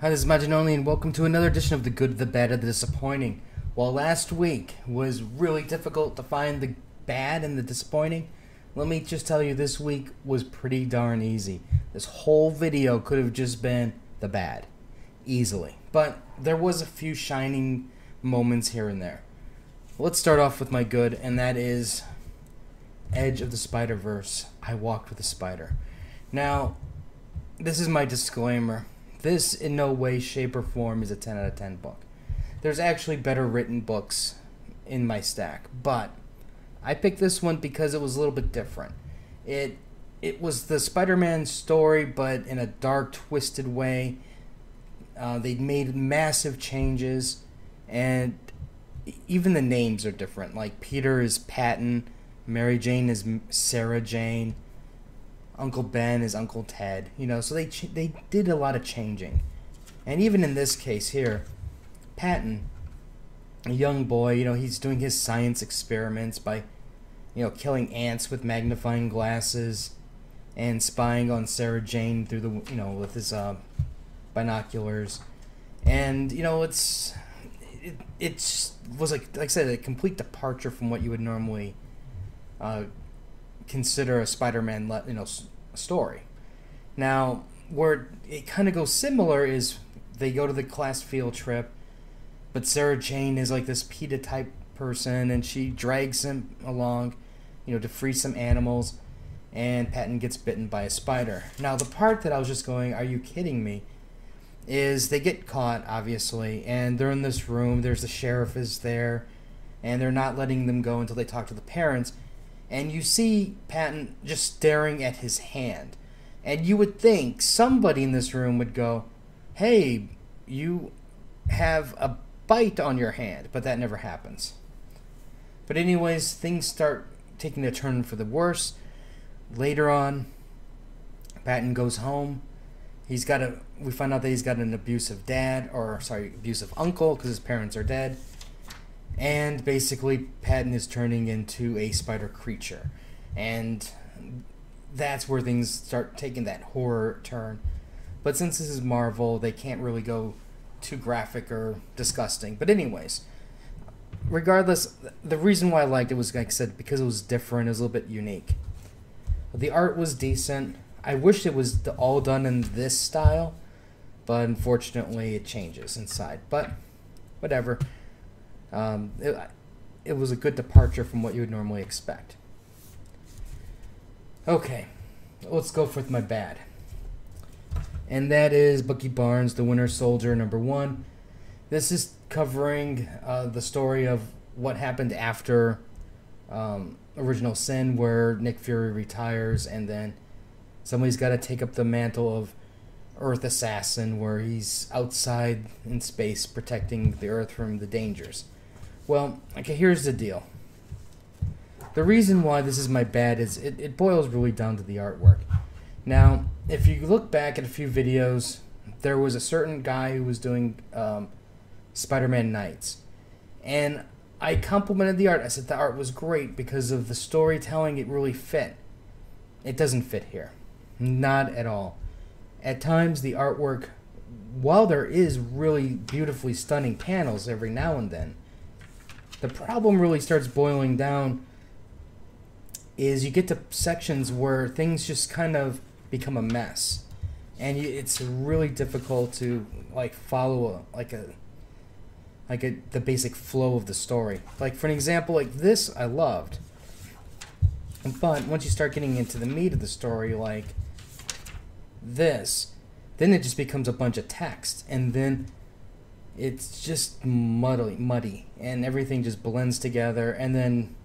Hi, this is Maginoni, and welcome to another edition of The Good, the Bad, and the Disappointing. While last week was really difficult to find the bad and the disappointing, let me just tell you this week was pretty darn easy. This whole video could have just been the bad. Easily. But there was a few shining moments here and there. Let's start off with my good, and that is Edge of the Spider-Verse. I Walked with a Spider. Now, this is my disclaimer. This in no way, shape, or form is a 10 out of 10 book. There's actually better written books in my stack, but I picked this one because it was a little bit different. It was the Spider-Man story, but in a dark, twisted way. They made massive changes, and even the names are different. Like Peter is Patton, Mary Jane is Sarah Jane, Uncle Ben is Uncle Ted. You know, so they did a lot of changing. And even in this case here, Patton, a young boy, you know, he's doing his science experiments by, you know, killing ants with magnifying glasses and spying on Sarah Jane through the, you know, with his binoculars. And, you know, it was like I said, a complete departure from what you would normally consider a Spider-Man, you know, story. Now, where it kind of goes similar is they go to the class field trip, but Sarah Jane is like this PETA type person, and she drags him along, you know, to free some animals, and Patton gets bitten by a spider. Now, the part that I was just going, are you kidding me, is they get caught, obviously, and they're in this room, there's the sheriff is there, and they're not letting them go until they talk to the parents. And you see Patton just staring at his hand. And you would think somebody in this room would go, hey, you have a bite on your hand. But that never happens. But anyways, things start taking a turn for the worse. Later on, Patton goes home. We find out that he's got an abusive abusive uncle, because his parents are dead. And basically, Patton is turning into a spider creature. And that's where things start taking that horror turn. But since this is Marvel, they can't really go too graphic or disgusting. But anyways, regardless, the reason why I liked it was, like I said, because it was different, it was a little bit unique. The art was decent. I wish it was all done in this style, but unfortunately it changes inside. But whatever. It was a good departure from what you would normally expect. Okay, let's go with my bad. And that is Bucky Barnes, The Winter Soldier #1. This is covering the story of what happened after Original Sin, where Nick Fury retires, and then somebody's got to take up the mantle of Earth Assassin, where he's outside in space protecting the Earth from the dangers. Well, okay, here's the deal. The reason why this is my bad is it boils really down to the artwork. Now, if you look back at a few videos, there was a certain guy who was doing Spider-Man Nights. And I complimented the art. I said the art was great because of the storytelling, it really fit. It doesn't fit here. Not at all. At times, the artwork, while there is really beautifully stunning panels every now and then, the problem really starts boiling down is you get to sections where things just kind of become a mess, and it's really difficult to like follow the basic flow of the story. Like for an example, like this I loved, but once you start getting into the meat of the story, like this, then it just becomes a bunch of text, and then it's just muddy, and everything just blends together, and then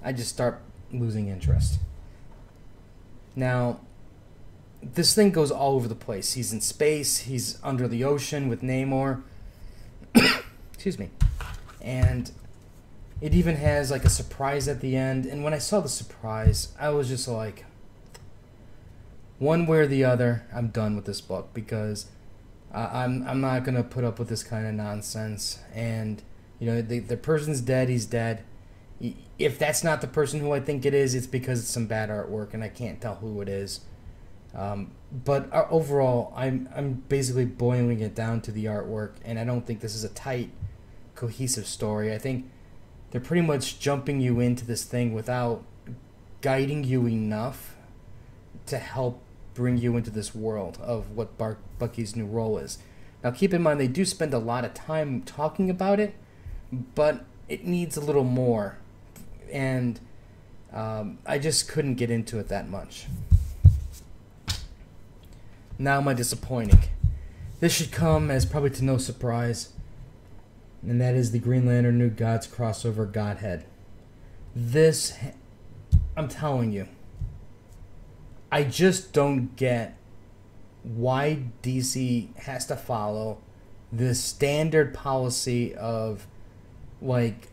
I just start losing interest. Now, this thing goes all over the place. He's in space, he's under the ocean with Namor. Excuse me. And it even has like a surprise at the end, and when I saw the surprise, I was just like, one way or the other, I'm done with this book, because I'm not gonna put up with this kind of nonsense. And you know, the person's dead. He's dead. If that's not the person who I think it is, it's because it's some bad artwork, and I can't tell who it is. But overall, I'm basically boiling it down to the artwork, and I don't think this is a tight, cohesive story. I think they're pretty much jumping you into this thing without guiding you enough to help bring you into this world of what Bucky's new role is. Now, keep in mind, they do spend a lot of time talking about it, but it needs a little more, and I just couldn't get into it that much. Now my disappointing. This should come as probably to no surprise, and that is the Green Lantern New Gods crossover Godhead. This, I'm telling you, I just don't get why DC has to follow this standard policy of like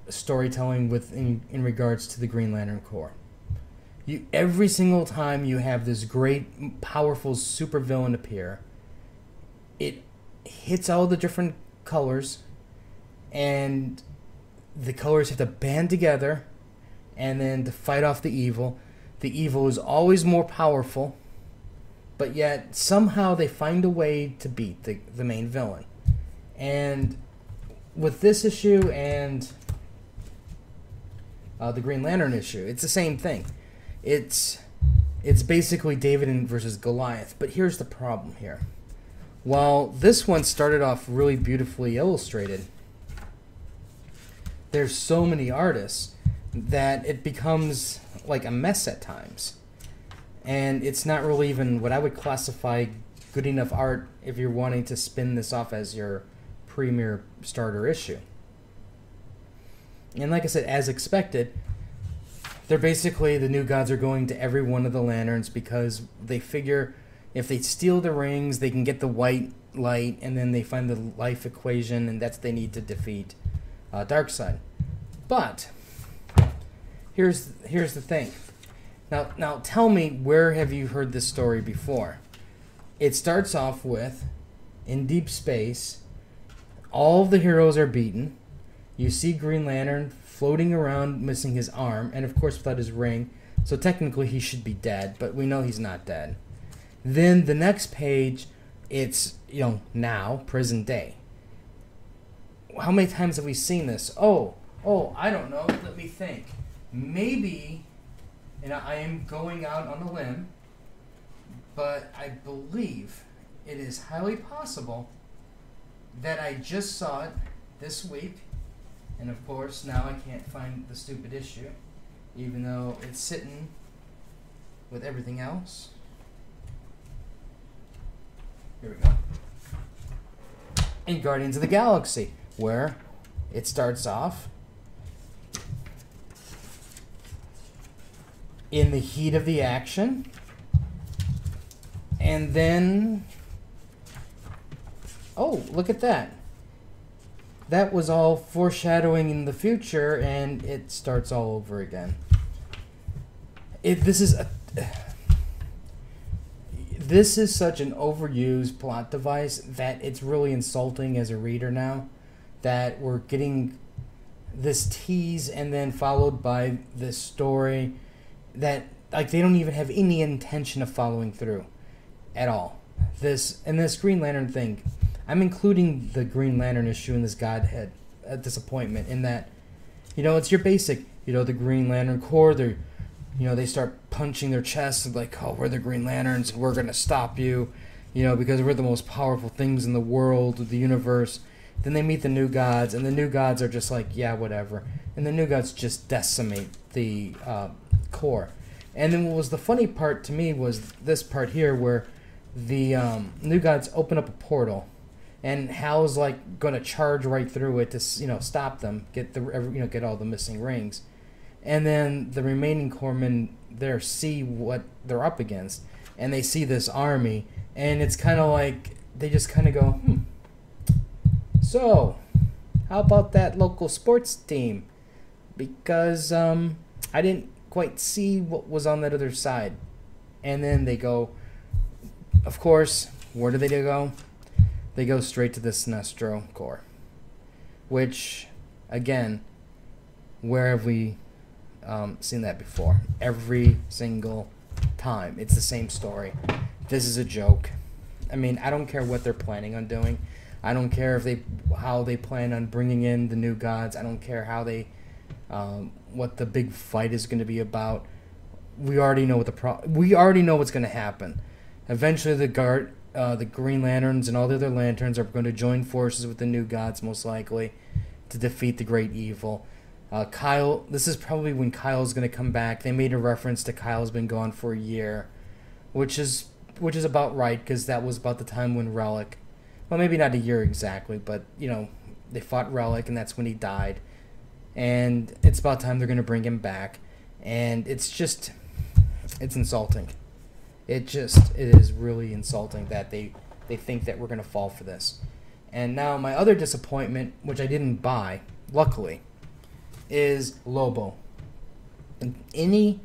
storytelling in regards to the Green Lantern Corps. Every single time you have this great, powerful supervillain appear, it hits all the different colors, and the colors have to band together, and then to fight off the evil. The evil is always more powerful, but yet somehow they find a way to beat the main villain. And with this issue and the Green Lantern issue, it's the same thing. It's basically David versus Goliath. But here's the problem here. While this one started off really beautifully illustrated, there's so many artists that it becomes like a mess at times. And it's not really even what I would classify good enough art if you're wanting to spin this off as your premier starter issue. And like I said, as expected, they're basically, the New Gods are going to every one of the lanterns because they figure if they steal the rings, they can get the white light, and then they find the life equation, and that's what they need to defeat Darkseid. But here's the thing. Now tell me, where have you heard this story before? It starts off with, in deep space, all of the heroes are beaten. You see Green Lantern floating around, missing his arm, and of course without his ring. So technically he should be dead, but we know he's not dead. Then the next page, it's, now, present day. How many times have we seen this? Oh, I don't know. Let me think. Maybe, and I am going out on a limb, but I believe it is highly possible that I just saw it this week. And of course, now I can't find the stupid issue, even though it's sitting with everything else. Here we go. In Guardians of the Galaxy, where it starts off in the heat of the action, and then, oh, look at that. That was all foreshadowing in the future, and it starts all over again. This is such an overused plot device that it's really insulting as a reader now, that we're getting this tease and then followed by this story that, like, they don't even have any intention of following through at all. This Green Lantern thing, I'm including the Green Lantern issue in this Godhead disappointment, in that, it's your basic, the Green Lantern Corps, they start punching their chests and like, oh, we're the Green Lanterns, we're going to stop you, because we're the most powerful things in the world, the universe. Then they meet the New Gods, and the New Gods are just like, yeah, whatever. And the New Gods just decimate the Corps. And then what was the funny part to me was this part here, where the New Gods open up a portal, and Hal's like going to charge right through it to stop them, get all the missing rings, and then the remaining corpsmen there see what they're up against, and they see this army, and it's kind of like they just kind of go, so how about that local sports team? Because I didn't quite see what was on that other side. And then they go, of course, where do they go? They go straight to the Sinestro Corps. Which, again, where have we seen that before? Every single time. It's the same story. This is a joke. I mean, I don't care what they're planning on doing. I don't care if how they plan on bringing in the new gods. I don't care how they what the big fight is going to be about. We already know we already know what's going to happen. Eventually, the Green Lanterns and all the other lanterns are going to join forces with the new gods, most likely, to defeat the great evil. Kyle, this is probably when Kyle's going to come back. They made a reference to Kyle's been gone for a year, which is about right, because that was about the time when Relic, well, maybe not a year exactly, but you know, they fought Relic, and that's when he died. And it's about time they're going to bring him back, and it's insulting. It is really insulting that they think that we're going to fall for this. And now my other disappointment, which I didn't buy, luckily, is Lobo. And any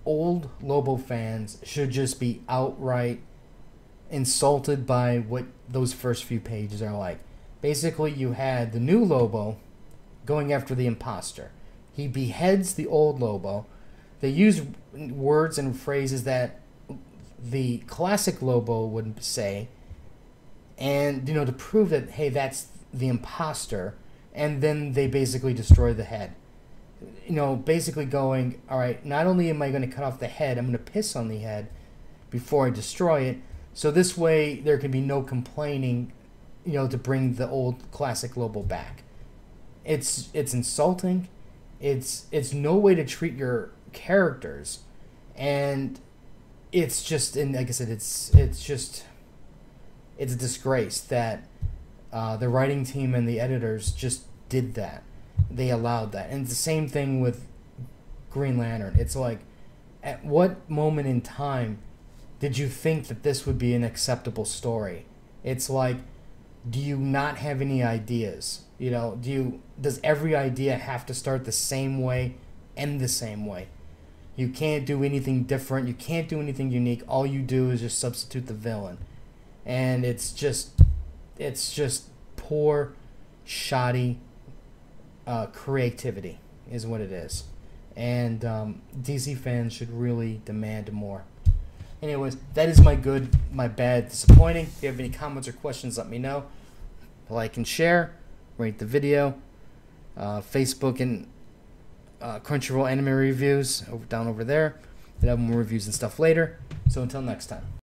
old Lobo fans should just be outright insulted by what those first few pages are like. Basically, you had the new Lobo going after the imposter. He beheads the old Lobo. They use words and phrases that the classic Lobo would say, and you know, to prove that, hey, that's the imposter, and then they basically destroy the head. You know, basically going, all right, not only am I going to cut off the head, I'm going to piss on the head before I destroy it, so this way there can be no complaining, you know, to bring the old classic Lobo back. It's insulting. It's no way to treat your characters, and it's just, and like I said, it's a disgrace that the writing team and the editors just did that. They allowed that. And it's the same thing with Green Lantern. It's like, at what moment in time did you think that this would be an acceptable story? It's like, do you not have any ideas? You know, does every idea have to start the same way, end the same way? You can't do anything different. You can't do anything unique. All you do is just substitute the villain. And it's just poor, shoddy creativity is what it is. And DC fans should really demand more. Anyways, that is my good, my bad, disappointing. If you have any comments or questions, let me know. Like and share. Rate the video. Facebook and Crunchyroll anime reviews down over there. We'll have more reviews and stuff later. So until next time.